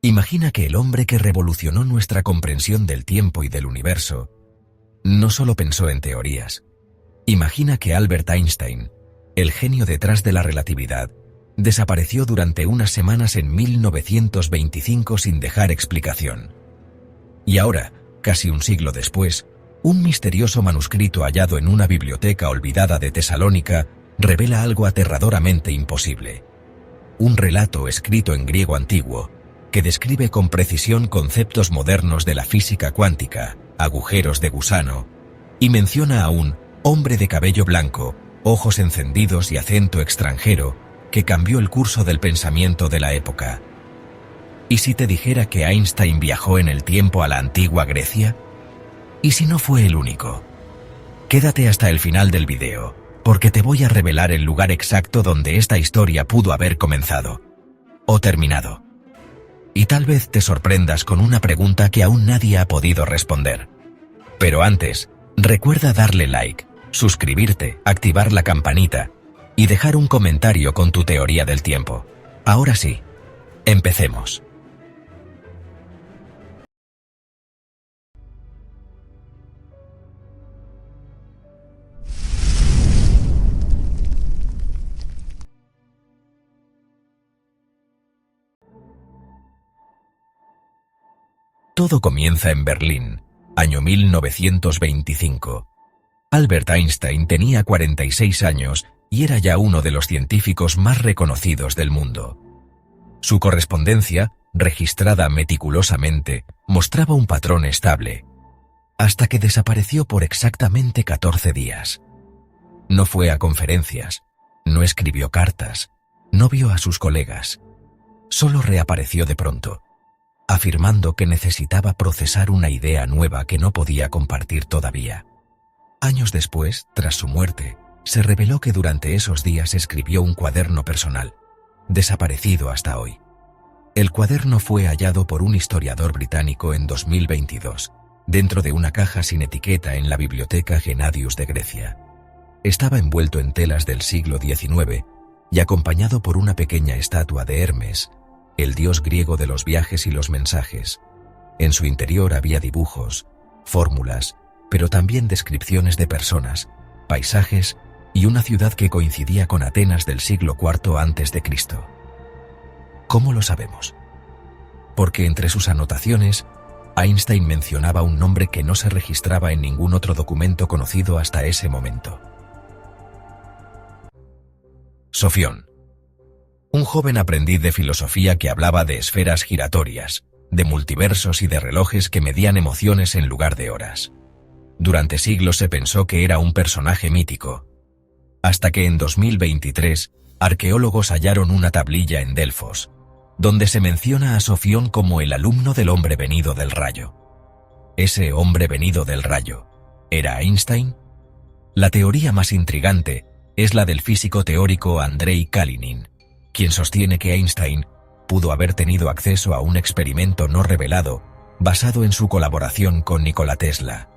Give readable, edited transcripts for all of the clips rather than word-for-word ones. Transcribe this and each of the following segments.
Imagina que el hombre que revolucionó nuestra comprensión del tiempo y del universo no solo pensó en teorías. Imagina que Albert Einstein, el genio detrás de la relatividad, desapareció durante unas semanas en 1925 sin dejar explicación. Y ahora, casi un siglo después, un misterioso manuscrito hallado en una biblioteca olvidada de Tesalónica revela algo aterradoramente imposible. Un relato escrito en griego antiguo que describe con precisión conceptos modernos de la física cuántica, agujeros de gusano, y menciona a un hombre de cabello blanco, ojos encendidos y acento extranjero que cambió el curso del pensamiento de la época. ¿Y si te dijera que Einstein viajó en el tiempo a la antigua Grecia? ¿Y si no fue el único? Quédate hasta el final del video, porque te voy a revelar el lugar exacto donde esta historia pudo haber comenzado o terminado. Y tal vez te sorprendas con una pregunta que aún nadie ha podido responder. Pero antes, recuerda darle like, suscribirte, activar la campanita y dejar un comentario con tu teoría del tiempo. Ahora sí, empecemos. Todo comienza en Berlín, año 1925. Albert Einstein tenía 46 años y era ya uno de los científicos más reconocidos del mundo. Su correspondencia, registrada meticulosamente, mostraba un patrón estable, hasta que desapareció por exactamente 14 días. No fue a conferencias, no escribió cartas, no vio a sus colegas. Solo reapareció de pronto, afirmando que necesitaba procesar una idea nueva que no podía compartir todavía. Años después, tras su muerte, se reveló que durante esos días escribió un cuaderno personal, desaparecido hasta hoy. El cuaderno fue hallado por un historiador británico en 2022, dentro de una caja sin etiqueta en la Biblioteca Gennadius de Grecia. Estaba envuelto en telas del siglo XIX y acompañado por una pequeña estatua de Hermes, el dios griego de los viajes y los mensajes. En su interior había dibujos, fórmulas, pero también descripciones de personas, paisajes y una ciudad que coincidía con Atenas del siglo IV a.C. ¿Cómo lo sabemos? Porque entre sus anotaciones, Einstein mencionaba un nombre que no se registraba en ningún otro documento conocido hasta ese momento. Sofión. Un joven aprendiz de filosofía que hablaba de esferas giratorias, de multiversos y de relojes que medían emociones en lugar de horas. Durante siglos se pensó que era un personaje mítico, hasta que en 2023 arqueólogos hallaron una tablilla en Delfos, donde se menciona a Sofión como el alumno del hombre venido del rayo. ¿Ese hombre venido del rayo era Einstein? La teoría más intrigante es la del físico teórico Andrei Kalinin, quien sostiene que Einstein pudo haber tenido acceso a un experimento no revelado basado en su colaboración con Nikola Tesla.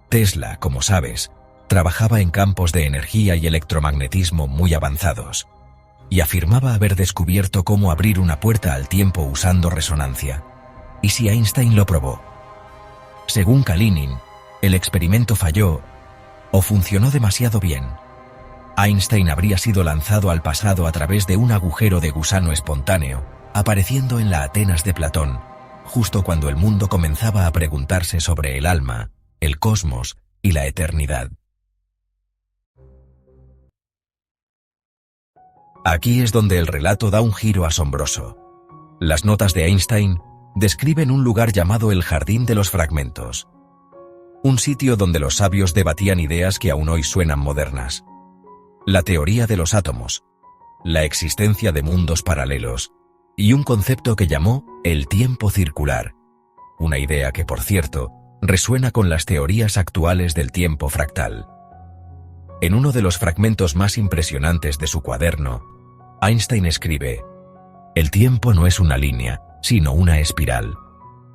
Tesla, como sabes, trabajaba en campos de energía y electromagnetismo muy avanzados, y afirmaba haber descubierto cómo abrir una puerta al tiempo usando resonancia. ¿Y si Einstein lo probó? Según Kalinin, el experimento falló o funcionó demasiado bien. Einstein habría sido lanzado al pasado a través de un agujero de gusano espontáneo, apareciendo en la Atenas de Platón, justo cuando el mundo comenzaba a preguntarse sobre el alma, el cosmos y la eternidad. Aquí es donde el relato da un giro asombroso. Las notas de Einstein describen un lugar llamado el Jardín de los Fragmentos, un sitio donde los sabios debatían ideas que aún hoy suenan modernas. La teoría de los átomos, la existencia de mundos paralelos y un concepto que llamó el tiempo circular, una idea que, por cierto, resuena con las teorías actuales del tiempo fractal. En uno de los fragmentos más impresionantes de su cuaderno, Einstein escribe: «El tiempo no es una línea, sino una espiral.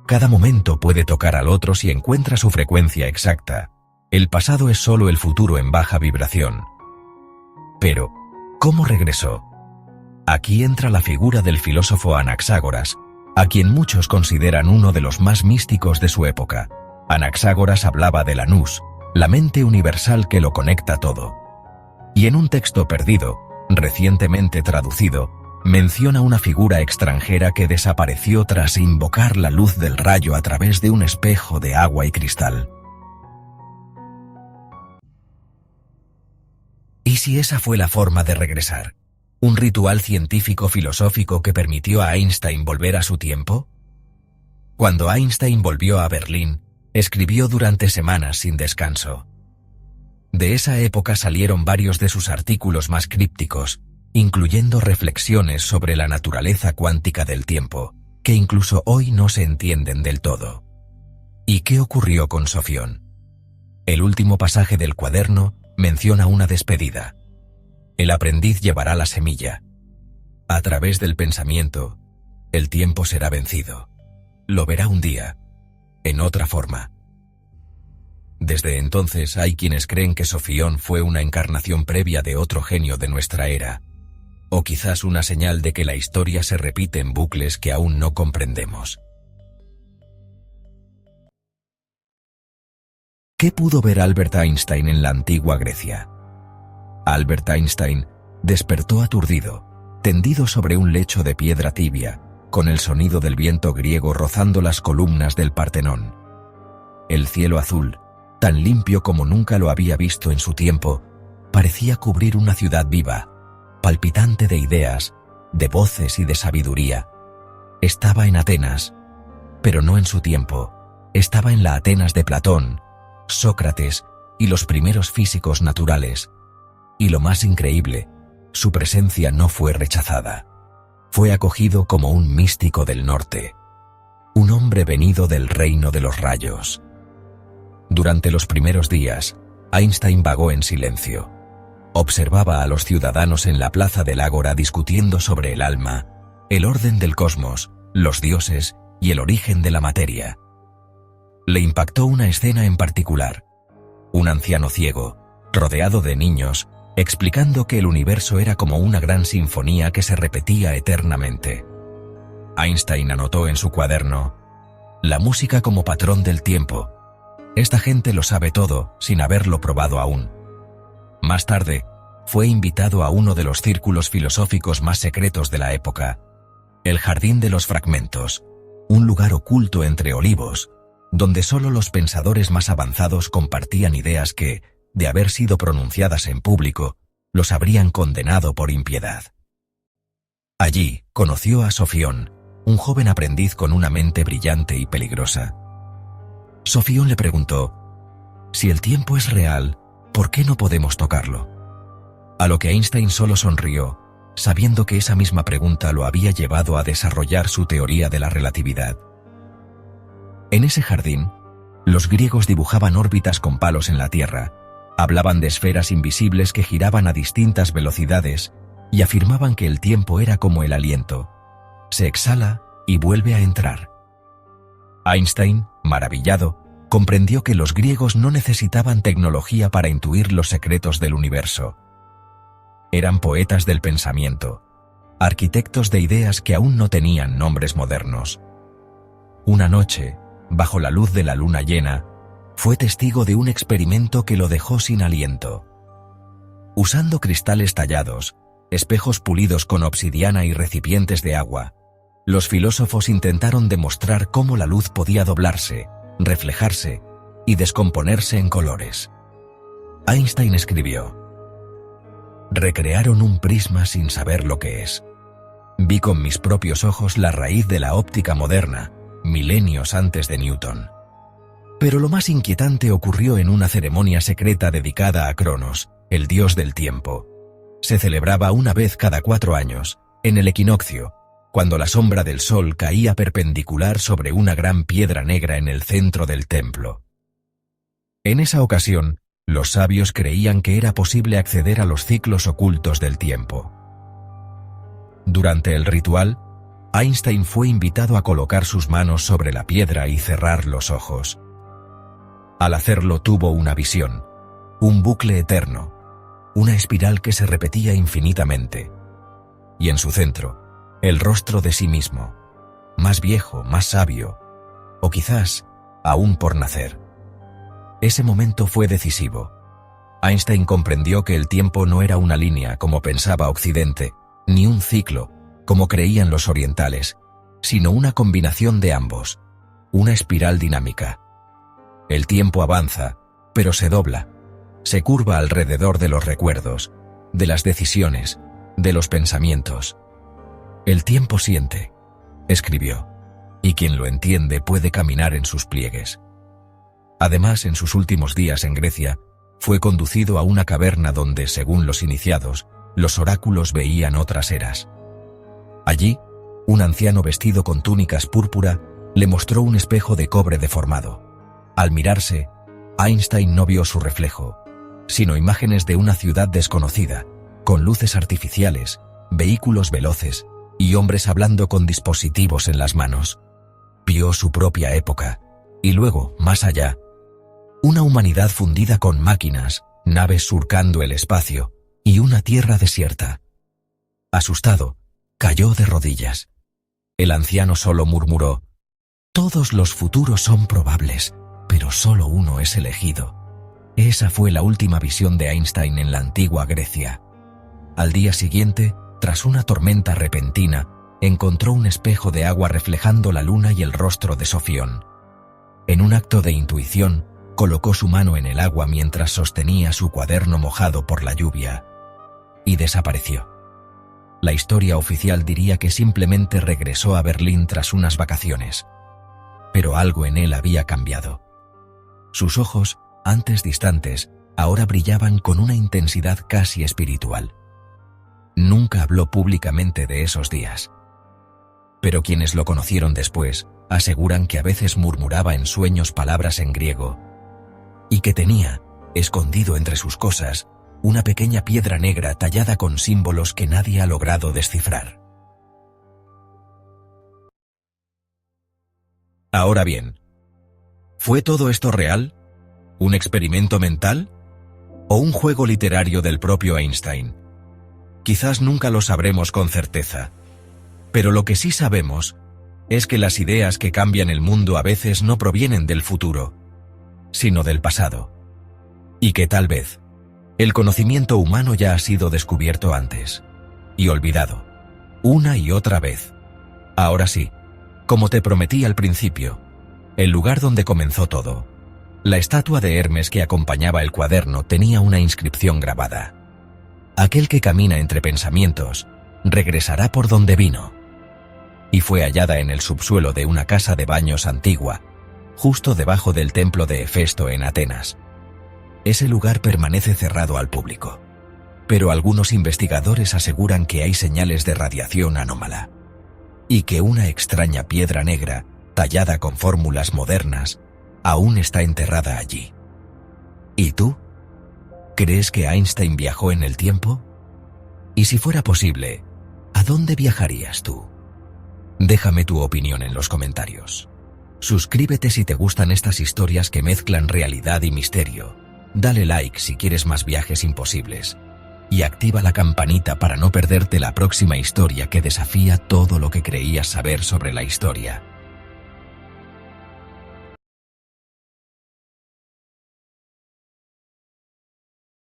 Cada momento puede tocar al otro si encuentra su frecuencia exacta. El pasado es solo el futuro en baja vibración». Pero, ¿cómo regresó? Aquí entra la figura del filósofo Anaxágoras, a quien muchos consideran uno de los más místicos de su época. Anaxágoras hablaba de la nous, la mente universal que lo conecta todo. Y en un texto perdido, recientemente traducido, menciona una figura extranjera que desapareció tras invocar la luz del rayo a través de un espejo de agua y cristal. ¿Y si esa fue la forma de regresar? ¿Un ritual científico-filosófico que permitió a Einstein volver a su tiempo? Cuando Einstein volvió a Berlín, escribió durante semanas sin descanso. De esa época salieron varios de sus artículos más crípticos, incluyendo reflexiones sobre la naturaleza cuántica del tiempo, que incluso hoy no se entienden del todo. ¿Y qué ocurrió con Sofión? El último pasaje del cuaderno menciona una despedida. El aprendiz llevará la semilla. A través del pensamiento, el tiempo será vencido. Lo verá un día, en otra forma. Desde entonces hay quienes creen que Sofión fue una encarnación previa de otro genio de nuestra era, o quizás una señal de que la historia se repite en bucles que aún no comprendemos. ¿Qué pudo ver Albert Einstein en la antigua Grecia? Albert Einstein despertó aturdido, tendido sobre un lecho de piedra tibia, con el sonido del viento griego rozando las columnas del Partenón. El cielo azul, tan limpio como nunca lo había visto en su tiempo, parecía cubrir una ciudad viva, palpitante de ideas, de voces y de sabiduría. Estaba en Atenas, pero no en su tiempo. Estaba en la Atenas de Platón, Sócrates y los primeros físicos naturales. Y lo más increíble, su presencia no fue rechazada. Fue acogido como un místico del norte, un hombre venido del reino de los rayos. Durante los primeros días, Einstein vagó en silencio. Observaba a los ciudadanos en la plaza del Ágora discutiendo sobre el alma, el orden del cosmos, los dioses y el origen de la materia. Le impactó una escena en particular. Un anciano ciego, rodeado de niños, explicando que el universo era como una gran sinfonía que se repetía eternamente. Einstein anotó en su cuaderno: la música como patrón del tiempo. Esta gente lo sabe todo sin haberlo probado aún. Más tarde, fue invitado a uno de los círculos filosóficos más secretos de la época, el Jardín de los Fragmentos, un lugar oculto entre olivos, donde solo los pensadores más avanzados compartían ideas que, de haber sido pronunciadas en público, los habrían condenado por impiedad. Allí conoció a Sofión, un joven aprendiz con una mente brillante y peligrosa. Sofión le preguntó: si el tiempo es real, ¿por qué no podemos tocarlo? A lo que Einstein solo sonrió, sabiendo que esa misma pregunta lo había llevado a desarrollar su teoría de la relatividad. En ese jardín, los griegos dibujaban órbitas con palos en la Tierra, hablaban de esferas invisibles que giraban a distintas velocidades y afirmaban que el tiempo era como el aliento: se exhala y vuelve a entrar. Einstein, maravillado, comprendió que los griegos no necesitaban tecnología para intuir los secretos del universo. Eran poetas del pensamiento, arquitectos de ideas que aún no tenían nombres modernos. Una noche, bajo la luz de la luna llena, fue testigo de un experimento que lo dejó sin aliento. Usando cristales tallados, espejos pulidos con obsidiana y recipientes de agua, los filósofos intentaron demostrar cómo la luz podía doblarse, reflejarse y descomponerse en colores. Einstein escribió: recrearon un prisma sin saber lo que es. Vi con mis propios ojos la raíz de la óptica moderna, milenios antes de Newton. Pero lo más inquietante ocurrió en una ceremonia secreta dedicada a Cronos, el dios del tiempo. Se celebraba una vez cada 4 años, en el equinoccio, cuando la sombra del sol caía perpendicular sobre una gran piedra negra en el centro del templo. En esa ocasión, los sabios creían que era posible acceder a los ciclos ocultos del tiempo. Durante el ritual, Einstein fue invitado a colocar sus manos sobre la piedra y cerrar los ojos. Al hacerlo tuvo una visión, un bucle eterno, una espiral que se repetía infinitamente. Y en su centro, el rostro de sí mismo, más viejo, más sabio, o quizás aún por nacer. Ese momento fue decisivo. Einstein comprendió que el tiempo no era una línea como pensaba Occidente, ni un ciclo como creían los orientales, sino una combinación de ambos, una espiral dinámica. El tiempo avanza, pero se dobla, se curva alrededor de los recuerdos, de las decisiones, de los pensamientos. El tiempo siente, escribió, y quien lo entiende puede caminar en sus pliegues. Además, en sus últimos días en Grecia, fue conducido a una caverna donde, según los iniciados, los oráculos veían otras eras. Allí, un anciano vestido con túnicas púrpura le mostró un espejo de cobre deformado. Al mirarse, Einstein no vio su reflejo, sino imágenes de una ciudad desconocida, con luces artificiales, vehículos veloces y hombres hablando con dispositivos en las manos. Vio su propia época, y luego, más allá, una humanidad fundida con máquinas, naves surcando el espacio y una tierra desierta. Asustado, cayó de rodillas. El anciano solo murmuró: «Todos los futuros son probables, pero solo uno es elegido». Esa fue la última visión de Einstein en la antigua Grecia. Al día siguiente, tras una tormenta repentina, encontró un espejo de agua reflejando la luna y el rostro de Sofión. En un acto de intuición, colocó su mano en el agua mientras sostenía su cuaderno mojado por la lluvia, y desapareció. La historia oficial diría que simplemente regresó a Berlín tras unas vacaciones. Pero algo en él había cambiado. Sus ojos, antes distantes, ahora brillaban con una intensidad casi espiritual. Nunca habló públicamente de esos días. Pero quienes lo conocieron después aseguran que a veces murmuraba en sueños palabras en griego, y que tenía, escondido entre sus cosas, una pequeña piedra negra tallada con símbolos que nadie ha logrado descifrar. Ahora bien, ¿fue todo esto real? ¿Un experimento mental? ¿O un juego literario del propio Einstein? Quizás nunca lo sabremos con certeza. Pero lo que sí sabemos es que las ideas que cambian el mundo a veces no provienen del futuro, sino del pasado. Y que tal vez el conocimiento humano ya ha sido descubierto antes y olvidado, una y otra vez. Ahora sí, como te prometí al principio, el lugar donde comenzó todo, la estatua de Hermes que acompañaba el cuaderno tenía una inscripción grabada: «Aquel que camina entre pensamientos, regresará por donde vino». Y fue hallada en el subsuelo de una casa de baños antigua, justo debajo del templo de Hefesto en Atenas. Ese lugar permanece cerrado al público, pero algunos investigadores aseguran que hay señales de radiación anómala, y que una extraña piedra negra, tallada con fórmulas modernas, aún está enterrada allí. ¿Y tú? ¿Crees que Einstein viajó en el tiempo? Y si fuera posible, ¿a dónde viajarías tú? Déjame tu opinión en los comentarios. Suscríbete si te gustan estas historias que mezclan realidad y misterio. Dale like si quieres más viajes imposibles. Y activa la campanita para no perderte la próxima historia que desafía todo lo que creías saber sobre la historia.